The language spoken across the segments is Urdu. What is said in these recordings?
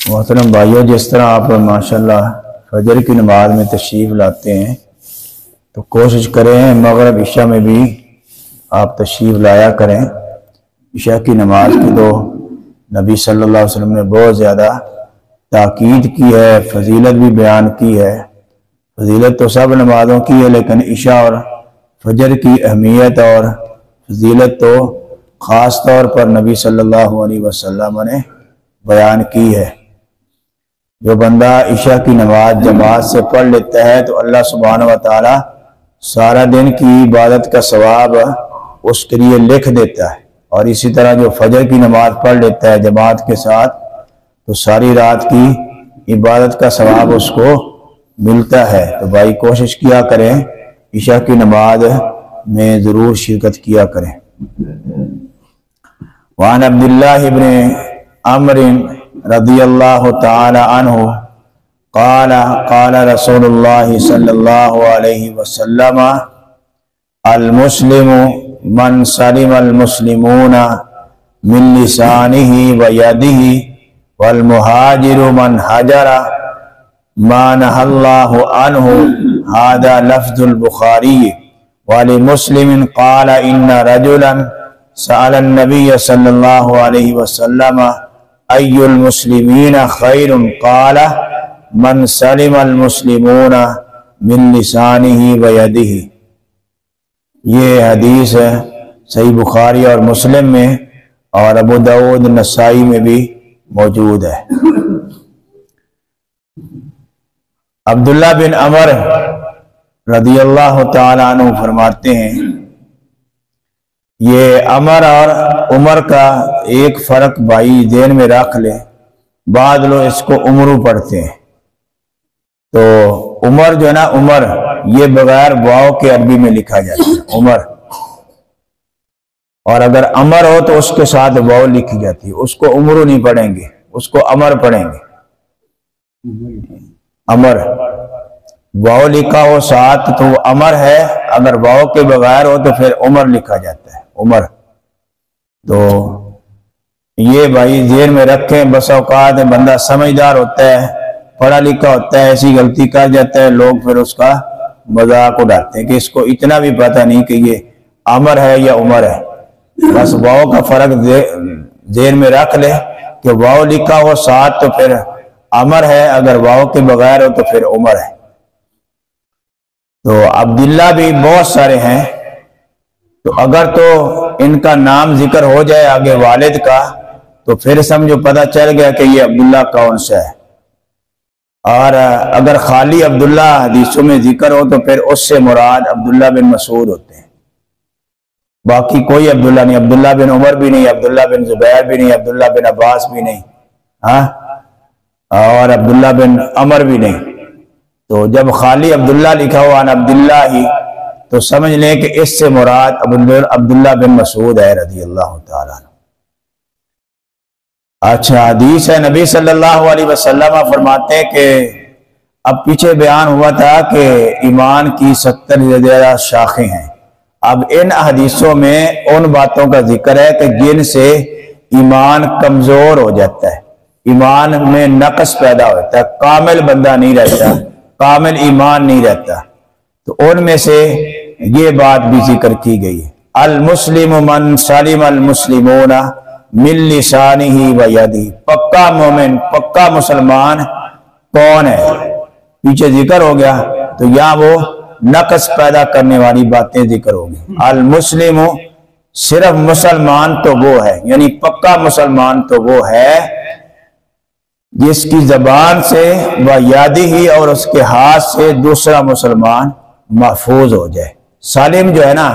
محترم بھائیو، جس طرح آپ ماشاءاللہ فجر کی نماز میں تشریف لاتے ہیں تو کوشش کریں مغرب عشاء میں بھی آپ تشریف لایا کریں۔ عشاء کی نماز کی تو نبی صلی اللہ علیہ وسلم نے بہت زیادہ تاکید کی ہے، فضیلت بھی بیان کی ہے۔ فضیلت تو سب نمازوں کی ہے، لیکن عشاء اور فجر کی اہمیت اور فضیلت تو خاص طور پر نبی صلی اللہ علیہ وسلم نے بیان کی ہے۔ جو بندہ عشاء کی نماز جماعت سے پڑھ لیتا ہے تو اللہ سبحانہ و تعالی سارا دن کی عبادت کا ثواب اس کے لیے لکھ دیتا ہے، اور اسی طرح جو فجر کی نماز پڑھ لیتا ہے جماعت کے ساتھ تو ساری رات کی عبادت کا ثواب اس کو ملتا ہے۔ تو بھائی کوشش کیا کریں، عشاء کی نماز میں ضرور شرکت کیا کریں۔ وعن عبداللہ بن عمرو رضی اللہ تعالی عنہ قال قال رسول اللہ صلی اللہ علیہ وسلم المسلم من سلم المسلمون من لسانہ ویدہ والمہاجر من حجر ما نہى اللہ عنہ۔ هذا لفظ البخاری۔ ولمسلم قال ان رجلا سأل النبي صلی اللہ علیہ وسلم ای المسلمین خیر؟ قال من سلم المسلمون من لسانہ ویدہ۔ یہ حدیث صحیح بخاری اور مسلم میں اور ابو داؤد نسائی میں بھی موجود ہے۔ عبداللہ بن عمر رضی اللہ تعالیٰ عنہ فرماتے ہیں، یہ عمر اور عمر کا ایک فرق بھائی ذہن میں رکھ لے۔ بعض لوگ اس کو عمرو پڑھتے ہیں، تو عمر جو ہے نا، عمر یہ بغیر واو کے عربی میں لکھا جاتا ہے عمر، اور اگر عمر ہو تو اس کے ساتھ واو لکھی جاتی ہے، اس کو عمرو نہیں پڑھیں گے، اس کو عمر پڑھیں گے۔ عمر واو لکھا ہو ساتھ تو وہ عمر ہے، اگر واو کے بغیر ہو تو پھر عمر لکھا جاتا ہے عمر۔ تو یہ بھائی ذہن میں رکھیں، بس اوقات بندہ سمجھدار ہوتا ہے، پڑھا لکھا ہوتا ہے، ایسی غلطی کر جاتا ہے، لوگ پھر اس کا مذاق اڑاتے ہیں کہ اس کو اتنا بھی پتہ نہیں کہ یہ عمر ہے یا عمر ہے۔ بس واو کا فرق ذہن میں رکھ لے کہ واو لکھا ہو ساتھ تو پھر عمر ہے، اگر واو کے بغیر ہو تو پھر عمر ہے۔ تو عبداللہ بھی بہت سارے ہیں، تو اگر تو ان کا نام ذکر ہو جائے آگے والد کا تو پھر سمجھو پتہ چل گیا کہ یہ عبداللہ کون سا ہے، اور اگر خالی عبداللہ حدیثوں میں ذکر ہو تو پھر اس سے مراد عبداللہ بن مسعود ہوتے ہیں، باقی کوئی عبداللہ نہیں، عبداللہ بن عمر بھی نہیں، عبداللہ بن زبیر بھی نہیں، عبداللہ بن عباس بھی نہیں، اور عبداللہ بن عمر بھی نہیں۔ تو جب خالی عبداللہ لکھا ہوا عن عبداللہ ہی تو سمجھ لیں کہ اس سے مراد عبداللہ بن مسعود ہے رضی اللہ تعالیٰ عنہ۔ اچھا حدیث ہے، نبی صلی اللہ علیہ وسلم فرماتے ہیں کہ اب پیچھے بیان ہوا تھا کہ ایمان کی 70 سے زیادہ شاخیں ہیں، اب ان حدیثوں میں ان باتوں کا ذکر ہے کہ جن سے ایمان کمزور ہو جاتا ہے، ایمان میں نقص پیدا ہوتا ہے، کامل بندہ نہیں رہتا، کامل ایمان نہیں رہتا، تو ان میں سے یہ بات بھی ذکر کی گئی ہے۔ المسلم من سلم المسلمون من لسانہ و یدہ۔ پکا مومن، پکا مسلمان کون ہے؟ پیچھے ذکر ہو گیا تو یہاں وہ نقص پیدا کرنے والی باتیں ذکر ہو گئی۔ المسلم صرف مسلمان تو وہ ہے، یعنی پکا مسلمان تو وہ ہے جس کی زبان سے و یادی اور اس کے ہاتھ سے دوسرا مسلمان محفوظ ہو جائے۔ سالم جو ہے نا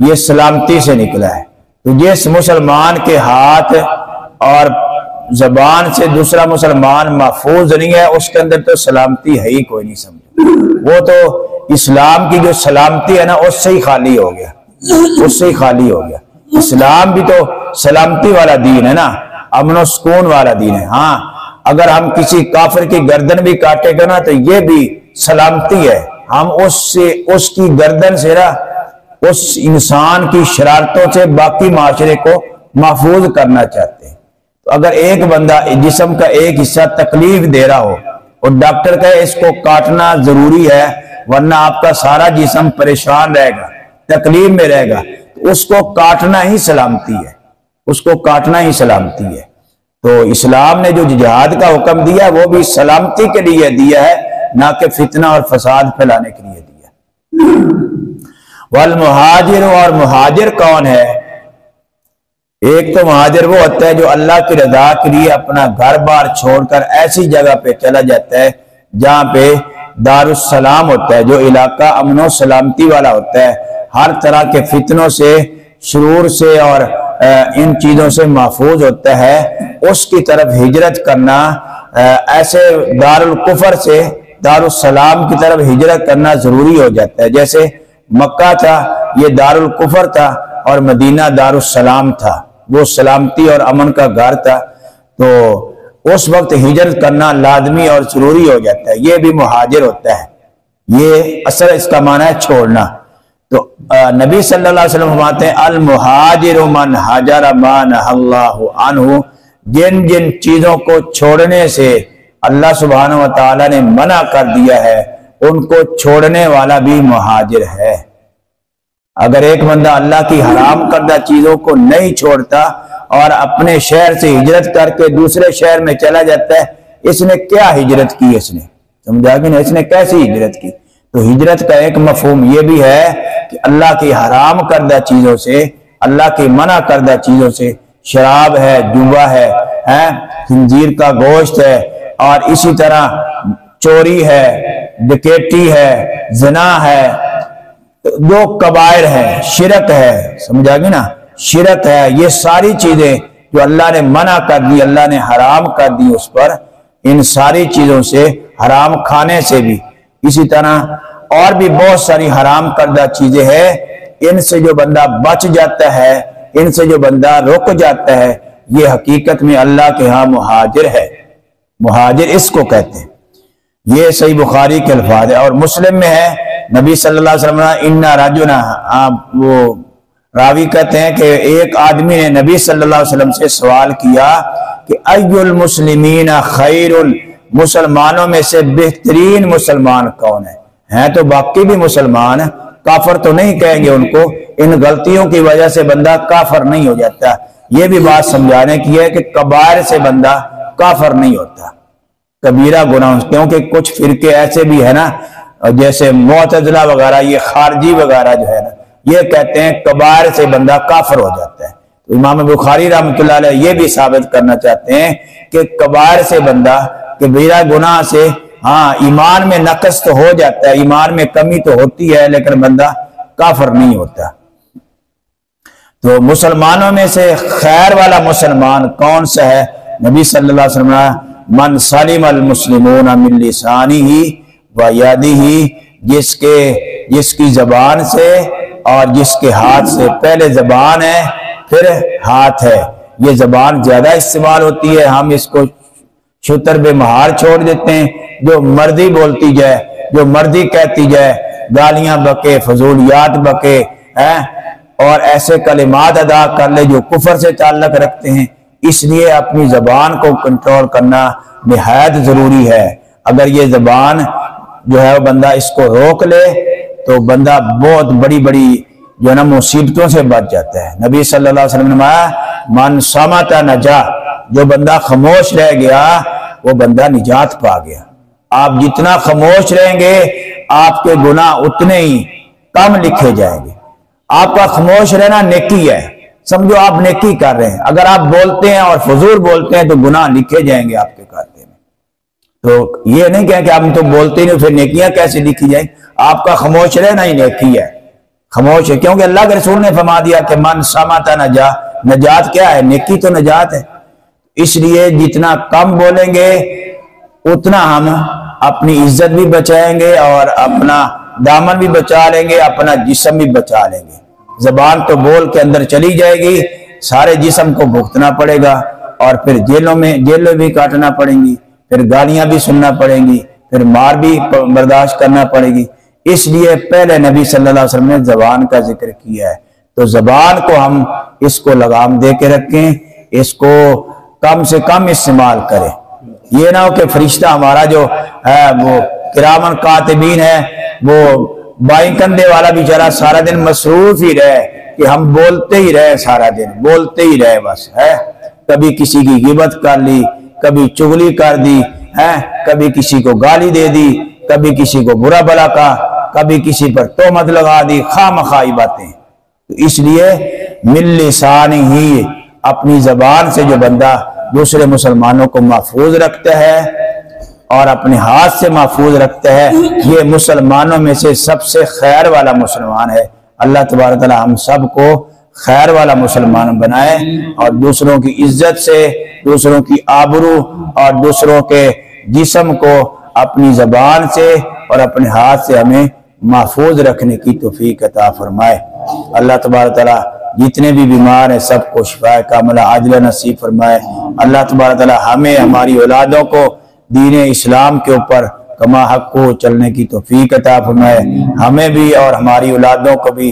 یہ سلامتی سے نکلا ہے، تو جس مسلمان کے ہاتھ اور زبان سے دوسرا مسلمان محفوظ نہیں ہے اس کے اندر تو سلامتی ہے ہی کوئی نہیں، سمجھو وہ تو اسلام کی جو سلامتی ہے نا اس سے ہی خالی ہو گیا، اس سے ہی خالی ہو گیا۔ اسلام بھی تو سلامتی والا دین ہے نا، امن و سکون والا دین ہے۔ ہاں اگر ہم کسی کافر کی گردن بھی کاٹے گا نا تو یہ بھی سلامتی ہے، ہم اس کی گردن سے نا اس انسان کی شرارتوں سے باقی معاشرے کو محفوظ کرنا چاہتے ہیں۔ تو اگر ایک بندہ جسم کا ایک حصہ تکلیف دے رہا ہو اور ڈاکٹر کہے اس کو کاٹنا ضروری ہے ورنہ آپ کا سارا جسم پریشان رہے گا، تکلیف میں رہے گا، تو اس کو کاٹنا ہی سلامتی ہے، اس کو کاٹنا ہی سلامتی ہے۔ تو اسلام نے جو جہاد کا حکم دیا وہ بھی سلامتی کے لیے دیا ہے، نہ کہ فتنہ اور فساد پھیلانے کے لیے دیا۔ والمہاجر، اور مہاجر کون ہے؟ ایک تو مہاجر وہ ہوتا ہے جو اللہ کی رضا کے لیے اپنا گھر بار چھوڑ کر ایسی جگہ پہ چلا جاتا ہے جہاں پہ دارالسلام ہوتا ہے، جو علاقہ امن و سلامتی والا ہوتا ہے، ہر طرح کے فتنوں سے، شرور سے اور ان چیزوں سے محفوظ ہوتا ہے، اس کی طرف ہجرت کرنا، ایسے دارالکفر سے دارالسلام کی طرف ہجرت کرنا ضروری ہو جاتا ہے۔ جیسے مکہ تھا یہ دارالکفر تھا اور مدینہ دارالسلام تھا، وہ سلامتی اور امن کا گھر تھا، تو اس وقت ہجرت کرنا لازمی اور ضروری ہو جاتا ہے، یہ بھی مہاجر ہوتا ہے۔ یہ اصل اس کا معنی ہے چھوڑنا۔ تو نبی صلی اللہ علیہ وسلم فرماتے ہیں المہاجر من ہاجر ما نہی اللہ عنہ، جن جن چیزوں کو چھوڑنے سے اللہ سبحانہ و تعالی نے منع کر دیا ہے ان کو چھوڑنے والا بھی مہاجر ہے۔ اگر ایک بندہ اللہ کی حرام کردہ چیزوں کو نہیں چھوڑتا اور اپنے شہر سے ہجرت کر کے دوسرے شہر میں چلا جاتا ہے، اس نے کیا ہجرت کی؟ اس نے سمجھا کہ نہیں، اس نے کیسی ہجرت کی؟ تو ہجرت کا ایک مفہوم یہ بھی ہے کہ اللہ کی حرام کردہ چیزوں سے، اللہ کی منع کردہ چیزوں سے، شراب ہے، جوا ہے، خنزیر کا گوشت ہے، اور اسی طرح چوری ہے، ڈکیتی ہے، زنا ہے، جو کبائر ہے، شرک ہے، سمجھا گی نا، شرک ہے، یہ ساری چیزیں جو اللہ نے منع کر دی، اللہ نے حرام کر دی اس پر، ان ساری چیزوں سے، حرام کھانے سے بھی، اسی طرح اور بھی بہت ساری حرام کردہ چیزیں ہیں، ان سے جو بندہ بچ جاتا ہے، ان سے جو بندہ رک جاتا ہے، یہ حقیقت میں اللہ کے ہاں مہاجر ہے۔ مہاجر اس کو کہتے ہیں۔ یہ صحیح بخاری کے الفاظ ہے، اور مسلم میں ہے نبی صلی اللہ علیہ وسلم ان رجلا، وہ راوی کہتے ہیں کہ ایک آدمی نے نبی صلی اللہ علیہ وسلم سے سوال کیا کہ ای المسلمین خیر، مسلمانوں میں سے بہترین مسلمان کون ہے؟ ہیں تو باقی بھی مسلمان، کافر تو نہیں کہیں گے ان کو، ان غلطیوں کی وجہ سے بندہ کافر نہیں ہو جاتا۔ یہ بھی بات سمجھانے کی ہے کہ کبائر سے بندہ کافر نہیں ہوتا، کبیرہ گناہ، کیونکہ کچھ فرقے ایسے بھی ہے نا، جیسے معتزلہ وغیرہ، یہ خارجی وغیرہ جو ہے نا، یہ کہتے ہیں کبائر سے بندہ کافر ہو جاتا ہے۔ تو امام بخاری رحمۃ اللہ علیہ یہ بھی ثابت کرنا چاہتے ہیں کہ کبائر سے بندہ، کبیرہ گناہ سے، ہاں ایمان میں نقص تو ہو جاتا ہے، ایمان میں کمی تو ہوتی ہے، لیکن بندہ کافر نہیں ہوتا۔ تو مسلمانوں میں سے خیر والا مسلمان کون سا ہے؟ نبی صلی اللہ علیہ وسلم من سلم المسلمون من لسانہ و یدہ، جس کی زبان سے اور جس کے ہاتھ سے، پہلے زبان ہے پھر ہاتھ ہے، یہ زبان زیادہ استعمال ہوتی ہے، ہم اس کو شتر بے مہار چھوڑ دیتے ہیں، جو مرضی بولتی جائے، جو مرضی کہتی جائے، گالیاں بکے، فضولیات بکے، اور ایسے کلمات ادا کر لے جو کفر سے تعلق رکھتے ہیں۔ اس لیے اپنی زبان کو کنٹرول کرنا نہایت ضروری ہے۔ اگر یہ زبان جو ہے بندہ اس کو روک لے تو بندہ بہت بڑی بڑی جو ہے نا مصیبتوں سے بچ جاتا ہے۔ نبی صلی اللہ علیہ وسلم نے فرمایا من صمت نجا، جو بندہ خاموش رہ گیا وہ بندہ نجات پا گیا۔ آپ جتنا خاموش رہیں گے آپ کے گناہ اتنے ہی کم لکھے جائیں گے۔ آپ کا خاموش رہنا نیکی ہے، سمجھو آپ نیکی کر رہے ہیں، اگر آپ بولتے ہیں اور فضول بولتے ہیں تو گناہ لکھے جائیں گے آپ کے کھاتے میں۔ تو یہ نہیں کہیں کہ آپ تو بولتے نہیں پھر نیکیاں کیسے لکھی جائیں، آپ کا خاموش رہنا ہی نیکی ہے، خاموش ہے، کیونکہ اللہ کے رسول نے فرما دیا کہ من صمت نجا، نجات کیا ہے؟ نیکی تو نجات ہے۔ اس لیے جتنا کم بولیں گے اتنا ہم اپنی عزت بھی بچائیں گے اور اپنا دامن بھی بچا لیں گے، اپنا جسم بھی بچا لیں گے۔ زبان تو بول کے اندر چلی جائے گی، سارے جسم کو بھگتنا پڑے گا، اور پھر جیلیں بھی کاٹنا پڑیں گی، پھر گالیاں بھی سننا پڑیں گی، پھر مار بھی برداشت کرنا پڑے گی۔ اس لیے پہلے نبی صلی اللہ علیہ وسلم نے زبان کا ذکر کیا ہے۔ تو زبان کو ہم اس کو لگام دے کے رکھیں، اس کو کم سے کم استعمال کرے. یہ نہ ہو کہ فرشتہ ہمارا جو ہے وہ کرامن کاتبین ہے وہ بائیں کندھے والا بیچارہ سارا دن مصروف ہی رہے کہ ہم بولتے ہی رہے، سارا دن بولتے ہی رہے بس ہے. کبھی کسی کی غیبت کر لی، کبھی چغلی کر دی ہے، کبھی کسی کو گالی دے دی، کبھی کسی کو برا بلا کہا، کبھی کسی پر تہمت لگا دی، خواہ مخواہ باتیں. اس لیے من لسان ہی، اپنی زبان سے جو بندہ دوسرے مسلمانوں کو محفوظ رکھتا ہے اور اپنے ہاتھ سے محفوظ رکھتا ہے، یہ مسلمانوں میں سے سب سے خیر والا مسلمان ہے. اللہ تبارک تعالی ہم سب کو خیر والا مسلمان بنائے اور دوسروں کی عزت سے، دوسروں کی آبرو اور دوسروں کے جسم کو اپنی زبان سے اور اپنے ہاتھ سے ہمیں محفوظ رکھنے کی توفیق عطا فرمائے. اللہ تبارک تعالی جتنے بھی بیمار ہیں سب کو شفاء کاملہ عاجلہ نصیب فرمائے. اللہ تبارک تعالی ہمیں ہماری اولادوں کو دین اسلام کے اوپر کما حق کو چلنے کی توفیق عطا فرمائے. ہمیں بھی اور ہماری اولادوں کو بھی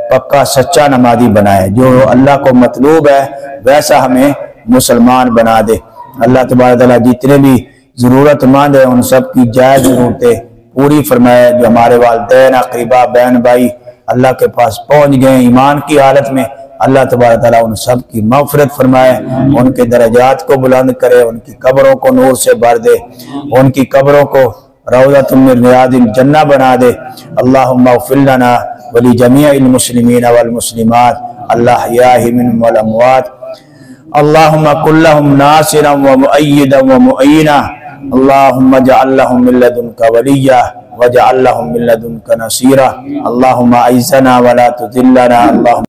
پکا سچا نمازی بنائے، جو اللہ کو مطلوب ہے ویسا ہمیں مسلمان بنا دے. اللہ تبارک تعالی جتنے بھی ضرورت مند ہیں ان سب کی جائز ضرورتیں پوری فرمائے. جو ہمارے والدین، اقربا، بہن بھائی اللہ کے پاس پہنچ گئے ایمان کی حالت میں، اللہ تبارک تعالیٰ ان سب کی مغفرت فرمائے، ان کے درجات کو بلند کرے، ان کی قبروں کو نور سے بھر دے، ان کی قبروں کو روضۃ من ریاض الجنہ بنا دے. اللہم اغفر لنا ولجمیع المسلمین والمسلمات الاحیاء منهم والاموات. اللہم کن لهم ناصرا ومؤیدا ومعینا. اللہم اجعل لهم من لدنک ولیا واجعل لهم من لدنک نصیرا. اللہم اعزنا ولا تذلنا. اللہم